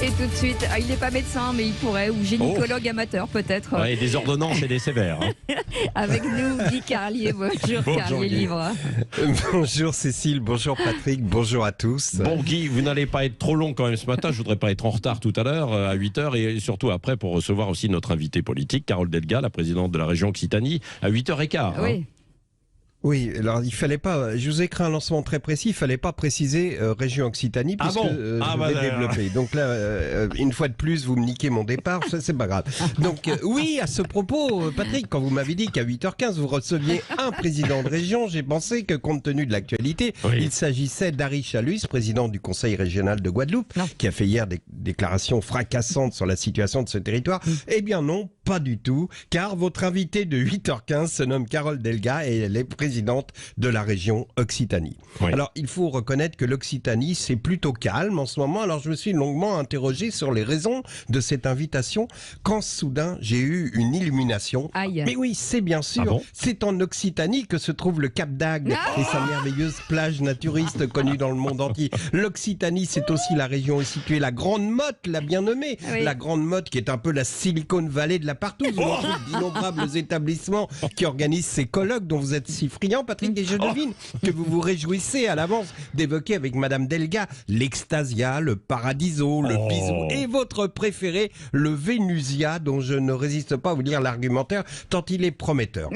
Et tout de suite, il n'est pas médecin, mais il pourrait, ou gynécologue amateur peut-être. Ouais, des ordonnances et des sévères. Hein. Avec nous, Guy Carlier. Bonjour, Carlier Guy. Livre. Bonjour Cécile, bonjour Patrick, bonjour à tous. Bon Guy, vous n'allez pas être trop long quand même ce matin, je voudrais pas être en retard tout à l'heure à 8h et surtout après pour recevoir aussi notre invité politique, Carole Delga, la présidente de la région Occitanie, à 8h15. Oui. Hein. Oui, alors il fallait pas, je vous ai écrit un lancement très précis, il fallait pas préciser région Occitanie puisque je vais développer. Donc là, une fois de plus, vous me niquez mon départ, ça c'est pas grave. Donc oui, à ce propos, Patrick, quand vous m'avez dit qu'à 8h15 vous receviez un président de région, j'ai pensé que compte tenu de l'actualité, il s'agissait d'Harry Chalus, président du Conseil régional de Guadeloupe, qui a fait hier des déclarations fracassantes sur la situation de ce territoire. Eh bien non, pas du tout, car votre invité de 8h15 se nomme Carole Delga et elle est présidente de la région Occitanie. Oui. Alors, il faut reconnaître que l'Occitanie, c'est plutôt calme en ce moment. Alors, je me suis longuement interrogé sur les raisons de cette invitation quand soudain, j'ai eu une illumination. Aïe. Mais oui, c'est bien sûr, c'est en Occitanie que se trouve le Cap d'Agde et sa merveilleuse plage naturiste connue dans le monde entier. L'Occitanie, c'est aussi la région où est située la Grande Motte, la bien nommée. Oui. La Grande Motte qui est un peu la Silicon Valley de la partouze. On trouve d'innombrables établissements qui organisent ces colloques dont vous êtes si friand, Patrick, et je devine que vous vous réjouissez à l'avance d'évoquer avec Madame Delga l'Extasia, le Paradiso, le Bisou et votre préféré, le Vénusia, dont je ne résiste pas à vous lire l'argumentaire tant il est prometteur.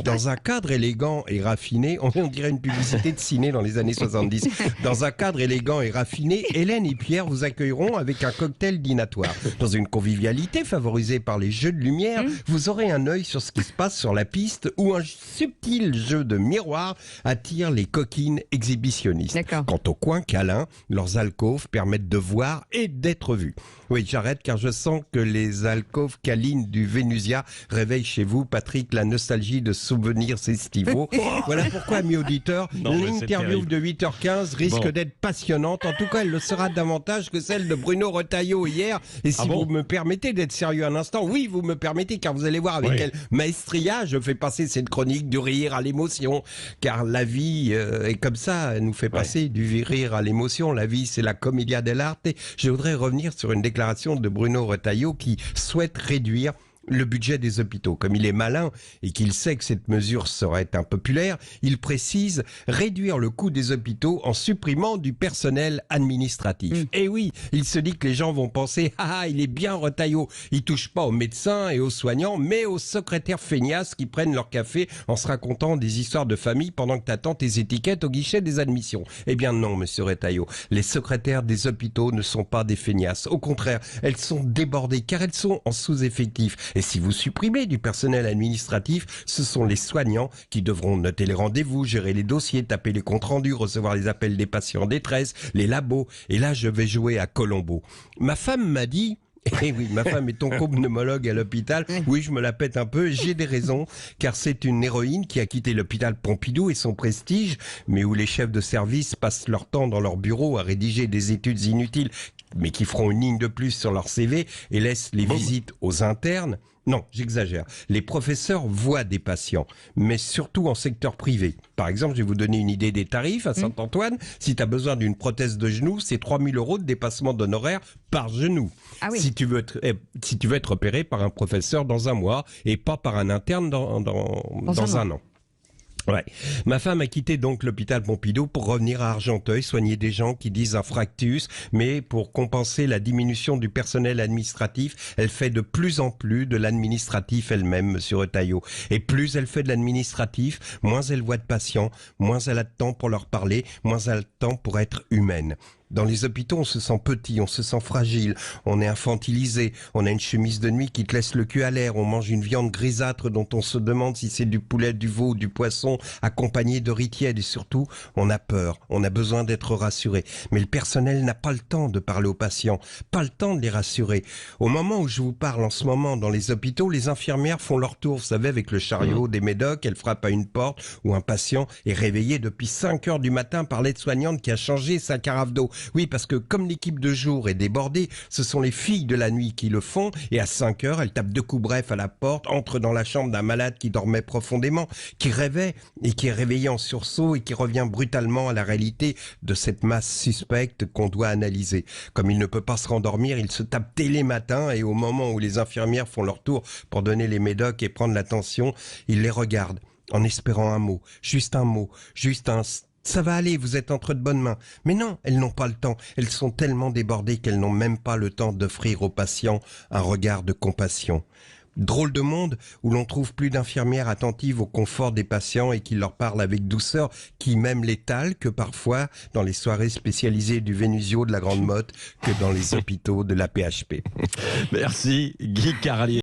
Dans un cadre élégant et raffiné, on dirait une publicité de ciné dans les années 70. Dans un cadre élégant et raffiné, Hélène et Pierre vous accueilleront avec un cocktail dînatoire. Dans une convivialité favorisée par les jeux de lumière, vous aurez un œil sur ce qui se passe sur la piste où un subtil jeu de miroir attire les coquines exhibitionnistes. Quant aux coins câlins, leurs alcôves permettent de voir et d'être vus. Oui, j'arrête car je sens que les alcôves câlines du Vénusia réveillent chez vous, Patrick, la nostalgie de souvenirs estivaux. Voilà pourquoi, amis auditeurs, l'interview de 8h15 risque d'être passionnante. En tout cas, elle le sera davantage que celle de Bruno Retailleau hier. Et si vous me permettez d'être sérieux un instant, oui, vous me permettez, car vous allez voir avec quelle maestria je fais passer cette chronique du rire à l'émotion. Car la vie est comme ça, elle nous fait passer du rire à l'émotion. La vie, c'est la commedia dell'arte. Et je voudrais revenir sur une déclaration de Bruno Retailleau qui souhaite réduire le budget des hôpitaux. Comme il est malin et qu'il sait que cette mesure serait impopulaire, il précise réduire le coût des hôpitaux en supprimant du personnel administratif. Et oui, il se dit que les gens vont penser « Ah, il est bien Retailleau, il touche pas aux médecins et aux soignants, mais aux secrétaires feignasses qui prennent leur café en se racontant des histoires de famille pendant que t'attends tes étiquettes au guichet des admissions. » Eh bien non, monsieur Retailleau, les secrétaires des hôpitaux ne sont pas des feignasses. Au contraire, elles sont débordées car elles sont en sous-effectif. Et si vous supprimez du personnel administratif, ce sont les soignants qui devront noter les rendez-vous, gérer les dossiers, taper les comptes rendus, recevoir les appels des patients en détresse, les labos. Et là, je vais jouer à Colombo. Ma femme m'a dit... Eh oui, ma femme est oncopneumologue à l'hôpital. Oui, je me la pète un peu, j'ai des raisons, car c'est une héroïne qui a quitté l'hôpital Pompidou et son prestige, mais où les chefs de service passent leur temps dans leur bureau à rédiger des études inutiles, mais qui feront une ligne de plus sur leur CV et laissent les visites aux internes. Non, j'exagère. Les professeurs voient des patients, mais surtout en secteur privé. Par exemple, je vais vous donner une idée des tarifs à Saint-Antoine. Si tu as besoin d'une prothèse de genou, c'est 3 000 € de dépassement d'honoraires par genou. Ah oui. Si tu veux être opéré par un professeur dans un mois et pas par un interne dans un an. Ouais. Ma femme a quitté donc l'hôpital Pompidou pour revenir à Argenteuil, soigner des gens qui disent un fractus, mais pour compenser la diminution du personnel administratif, elle fait de plus en plus de l'administratif elle-même, monsieur Retailleau. Et plus elle fait de l'administratif, moins elle voit de patients, moins elle a de temps pour leur parler, moins elle a de temps pour être humaine. Dans les hôpitaux, on se sent petit, on se sent fragile, on est infantilisé, on a une chemise de nuit qui te laisse le cul à l'air, on mange une viande grisâtre dont on se demande si c'est du poulet, du veau ou du poisson, accompagné de riz tiède, et surtout, on a peur, on a besoin d'être rassuré. Mais le personnel n'a pas le temps de parler aux patients, pas le temps de les rassurer. Au moment où je vous parle en ce moment dans les hôpitaux, les infirmières font leur tour, vous savez, avec le chariot des médocs, elles frappent à une porte où un patient est réveillé depuis 5 heures du matin par l'aide-soignante qui a changé sa carafe d'eau. Oui, parce que comme l'équipe de jour est débordée, ce sont les filles de la nuit qui le font, et à 5 heures, elles tapent 2 coups brefs à la porte, entrent dans la chambre d'un malade qui dormait profondément, qui rêvait et qui est réveillé en sursaut et qui revient brutalement à la réalité de cette masse suspecte qu'on doit analyser. Comme il ne peut pas se rendormir, il se tape dès les matins, et au moment où les infirmières font leur tour pour donner les médocs et prendre l'attention, il les regarde en espérant un mot, juste un ça va aller, vous êtes entre de bonnes mains. Mais non, elles n'ont pas le temps. Elles sont tellement débordées qu'elles n'ont même pas le temps d'offrir aux patients un regard de compassion. Drôle de monde où l'on trouve plus d'infirmières attentives au confort des patients et qui leur parlent avec douceur, qui même l'étalent que parfois dans les soirées spécialisées du Vénusio de la Grande Motte que dans les hôpitaux de la PHP. Merci Guy Carlier.